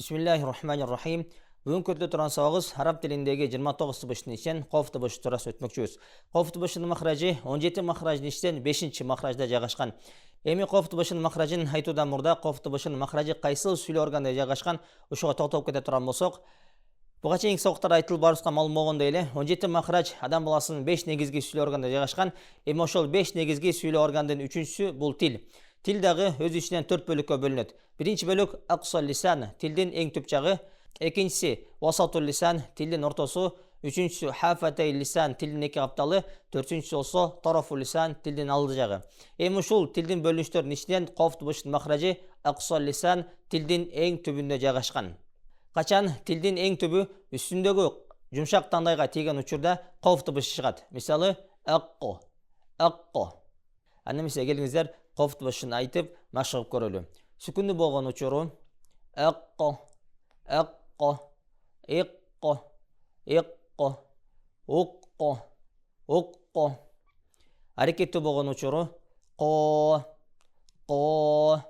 Bismillahirrahmanirrahim. Бүгін көрді тұран сауағыз араб тіліндегі 29 тұбыштың ішен қоф тұбышы турасы өтмекчүбүз. Қоф тұбышының махражы 17 махраждың ішен 5-ші махражда жайгашкан. Эми қоф тұбышының махражын айтудан мурда қоф тұбышының махражы кайсыл сүйлөө органда жайгашкан ошого токтоп кете туран болсок, буга чейинки сабактарда айтылып барыбызга маалым болгондой эле 17 махраж адам баласынын 5 негизги сүйлөө органда жайгашкан. Эми ошол 5 негизги сүйлөө органдын 3-сү бул тил. Тил дагы өз ичинен 4 бөлүккө бөлүнөт. Биринчи бөлүк аксал лисан, тилдин эң түп жагы. Экинчиси васатул лисан, тилдин ортосу. Үчүнчүсү хафатай лисан, тилдин эки капталы. Төртүнчүсү болсо тарафул лисан, тилдин алды жагы. Эми ушул тилдин бөлүнүштөрүнүн ичинен коф тұбышынын махражы аксал лисан, тилдин эң түбүндө жайгашкан. Качан тилдин эң түбү үстүндөгү жумшак тандайга тийген учурда коф тұбышы чыгат. Мисалы акко, акко. Аны эмесе келиңиздер коф тұбышын айтып машыгып көрөлү. Сүкүндүү болгон учуру акко, акко, икко, икко, укко, укко. Аракеттүү болгон учуру ко, ко,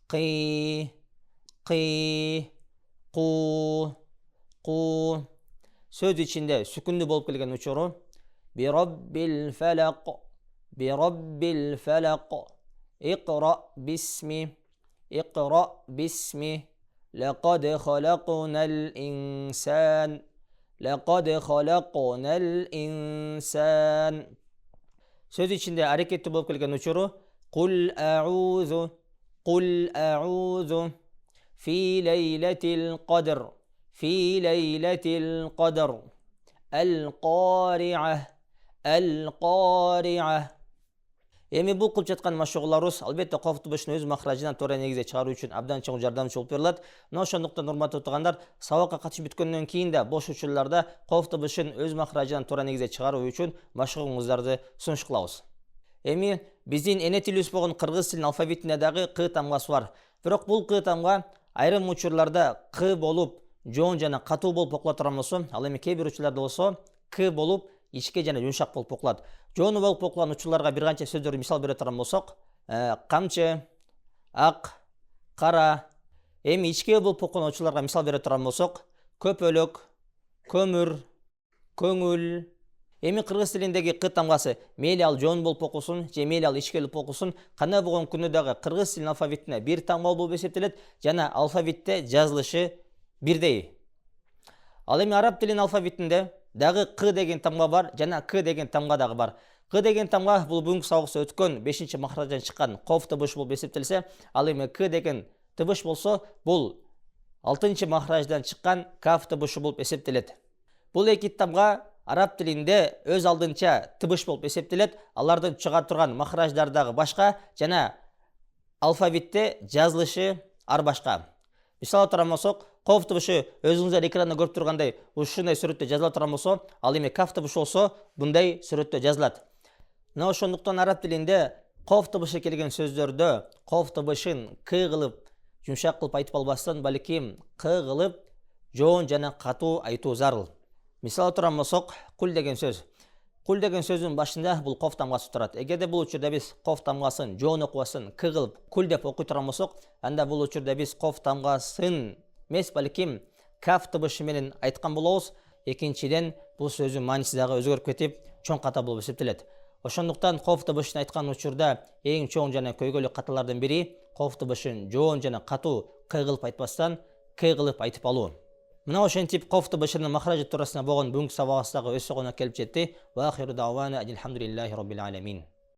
кый, кый, ку, ку. Сөз ичинде сүкүндүү болуп келген учуру бираббил фалак, бираббил фалак, иқра бисми, иқра бисми, лақад халақнал инсан, лақад халақнал инсан. Сөз ичинде аракеттүү болуп келген учуру кул аузу, фи лейлатил қадр, фи лейлатил қадр, ал-қариа, ал-қариа. Эми бул кылып жаткан машыгууларыбыз албетте коф тұбышын өз махражынан туура негизде чыгаруу үчүн абдан чоң жардамчы болуп берилет. Мына ошондуктан урматтуу туугандар, сабакка катышып бүткөндөн кийин да бош учурларда коф тұбышын өз махражынан туура негизде чыгаруу үчүн машыгууңуздарды сунуш кылабыз. Эми биздин эне тилибиз болгон кыргыз тилинин алфавитинде дагы к тамгасы бар. Бирок бул к тамга айрым учурларда к болуп, жоон жана катуу болуп окула турган болсо, ал эми кээ бир учурларда болсо к болуп, ичке жана жумшак болуп окулат. Жоону болуп окулган учурларга бир канча сөздөрдү мисал бере турган болсок, камчы, ак, кара. Эми ичке болуп окулган учурларга мисал бере турган болсок, көпөлөк, көмүр, көңүл. Эми кыргыз тилиндеги к тамгасы мейли ал жоон болуп окулсун, же мейли ал ичке болуп окулсун, кандай болгон күндө дагы кыргыз тилинин алфавитине бир тамга болуп эсептелет жана алфавитте жазылышы бирдей. Ал эми араб тилинин алфавитинде дагы к деген тамга бар, жана к деген тамга дагы бар. К деген тамга бул бүгүнкү сабакта өткөн 5-чи махраждан чыккан коф тұбышы болуп эсептелсе, ал эми к деген тыбыш болсо, бул 6-чы махраждан чыккан каф тыбышы болуп эсептелет. Бул эки тамга араб тилинде өз алдынча тыбыш болуп эсептелет. Алардын чыга турган махраждары дагы башка жана алфавитте жазылышы ар башка. Мисалы турган болсок, коф тұбышы өзүңүздөр экранда көрүп тургандай ушундай сүрөттө жазыла турган болсо, ал эми каф тыбышы болсо мындай сүрөттө жазылат. Мына ошондуктан араб тилинде коф тыбышы келген сөздөрдө коф тыбышын к кылып, жумшак кылып айтып албастан, балким к кылып, жоон жана катуу айтуу зарыл. Мисалы турган болсок, кул деген сөз. Кул деген сөзүн башында бул коф тамгасы турат. Эгерде бул учурда биз коф тамгасын жоон окубасын к кылып, кул деп окуй турган болсок, анда бул учурда биз коф тамгасын эмес, балким каф тыбышы менен айткан болобуз. Экинчиден, бул сөзүн мааниси дагы өзгөрүп кетип, чоң ката болуп эсептелет. Ошондуктан коф тыбышын айткан учурда эң чоң жана көйгөйлүү каталардын бири коф тыбышын жоон жана катуу к кылып айтпастан к кылып айтып алуу. Мына ошентип коф тыбышынын махражы туурасында болгон бүгүнкү сабагыбыз дагы өз соңуна келип жетти. Ва ахиру дауана алхамдулиллахи роббил аламин.